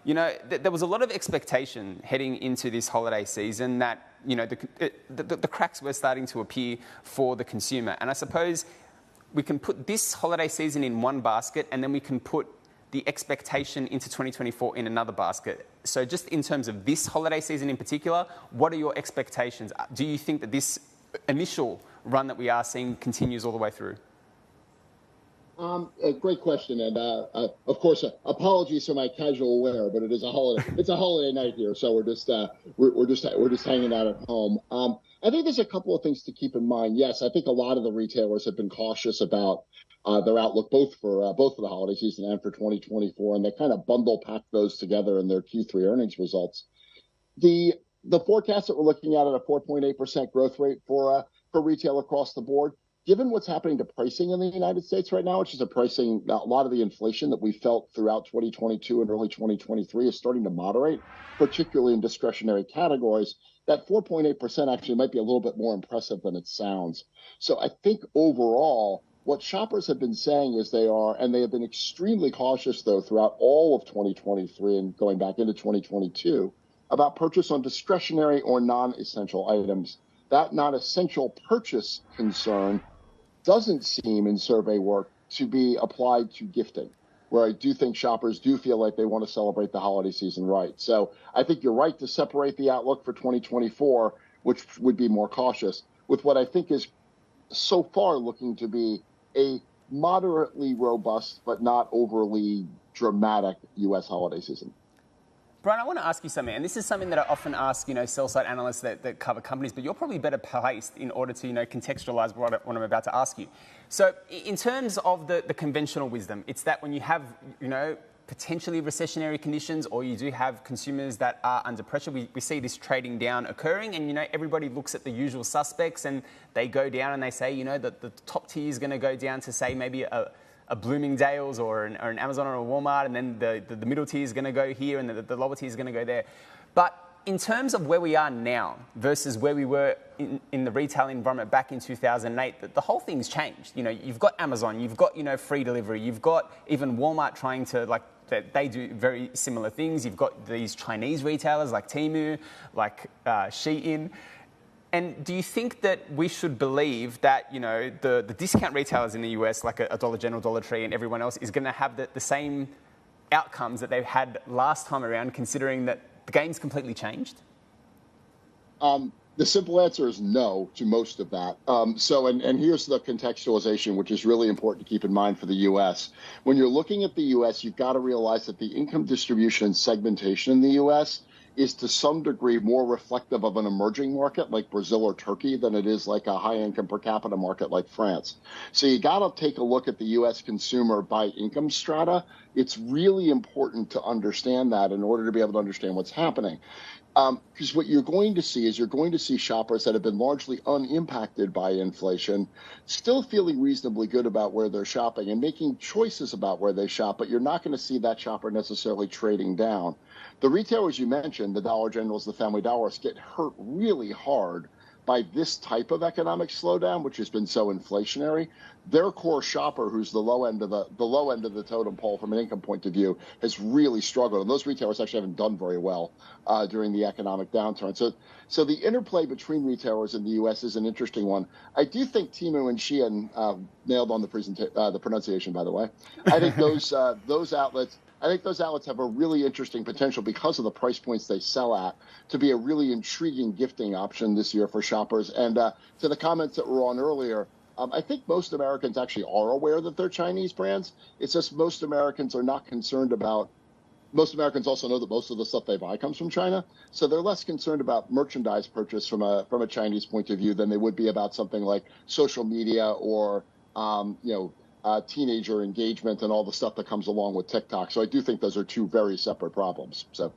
You know, there was a lot of expectation heading into this holiday season that, you know, the cracks were starting to appear for the consumer. And I suppose we can put this holiday season in one basket, and then we can put the expectation into 2024 in another basket. So just in terms of this holiday season in particular, what are your expectations? Do you think that this initial run that we are seeing continues all the way through? A great question, and of course, apologies for my casual wear, but it is a holiday. It's a holiday night here, so we're just hanging out at home. I think there's a couple of things to keep in mind. Yes, I think a lot of the retailers have been cautious about their outlook, both for the holiday season and for 2024, and they kind of bundle pack those together in their Q3 earnings results. The forecast that we're looking at a 4.8% growth rate for retail across the board. Given what's happening to pricing in the United States right now, which is a lot of the inflation that we felt throughout 2022 and early 2023 is starting to moderate, particularly in discretionary categories, that 4.8% actually might be a little bit more impressive than it sounds. So I think overall, what shoppers have been saying is they have been extremely cautious, though, throughout all of 2023 and going back into 2022, about purchase on discretionary or non-essential items. That non-essential purchase concern doesn't seem in survey work to be applied to gifting, where I do think shoppers do feel like they want to celebrate the holiday season right. So I think you're right to separate the outlook for 2024, which would be more cautious, with what I think is so far looking to be a moderately robust but not overly dramatic U.S. holiday season. Bryan, I want to ask you something, and this is something that I often ask, you know, sell-side analysts that cover companies, but you're probably better placed in order to, you know, contextualize what I'm about to ask you. So in terms of the conventional wisdom, it's that when you have, you know, potentially recessionary conditions or you do have consumers that are under pressure, we see this trading down occurring, and, you know, everybody looks at the usual suspects and they go down and they say, you know, that the top tier is going to go down to, say, maybe a Bloomingdale's or an Amazon or a Walmart, and then the middle tier is going to go here and the lower tier is going to go there. But in terms of where we are now versus where we were in the retail environment back in 2008, the whole thing's changed. You know, you've got Amazon, you've got, you know, free delivery, you've got even Walmart trying to, like, they do very similar things. You've got these Chinese retailers like Temu, like Shein. And do you think that we should believe that, you know, the discount retailers in the US, like a Dollar General, Dollar Tree, and everyone else, is going to have the same outcomes that they've had last time around, considering that the game's completely changed? The simple answer is no to most of that. And here's the contextualization, which is really important to keep in mind for the U.S. When you're looking at the U.S., you've got to realize that the income distribution and segmentation in the U.S. is to some degree more reflective of an emerging market like Brazil or Turkey than it is like a high-income per capita market like France. So you got to take a look at the U.S. consumer by income strata. It's really important to understand that in order to be able to understand what's happening. Because what you're going to see shoppers that have been largely unimpacted by inflation still feeling reasonably good about where they're shopping and making choices about where they shop, but you're not going to see that shopper necessarily trading down. The retailers you mentioned, the Dollar Generals, the Family Dollars, get hurt really hard by this type of economic slowdown, which has been so inflationary. Their core shopper, who's the low end of the totem pole from an income point of view, has really struggled. And those retailers actually haven't done very well during the economic downturn. So the interplay between retailers in the U.S. is an interesting one. I do think Temu and Shein nailed on the pronunciation, by the way. I think those outlets have a really interesting potential because of the price points they sell at to be a really intriguing gifting option this year for shoppers. And to the comments that were on earlier, I think most Americans actually are aware that they're Chinese brands. It's just most Americans are not concerned about. Most Americans also know that most of the stuff they buy comes from China, so they're less concerned about merchandise purchase from a Chinese point of view than they would be about something like social media or teenager engagement and all the stuff that comes along with TikTok. So I do think those are two very separate problems. So.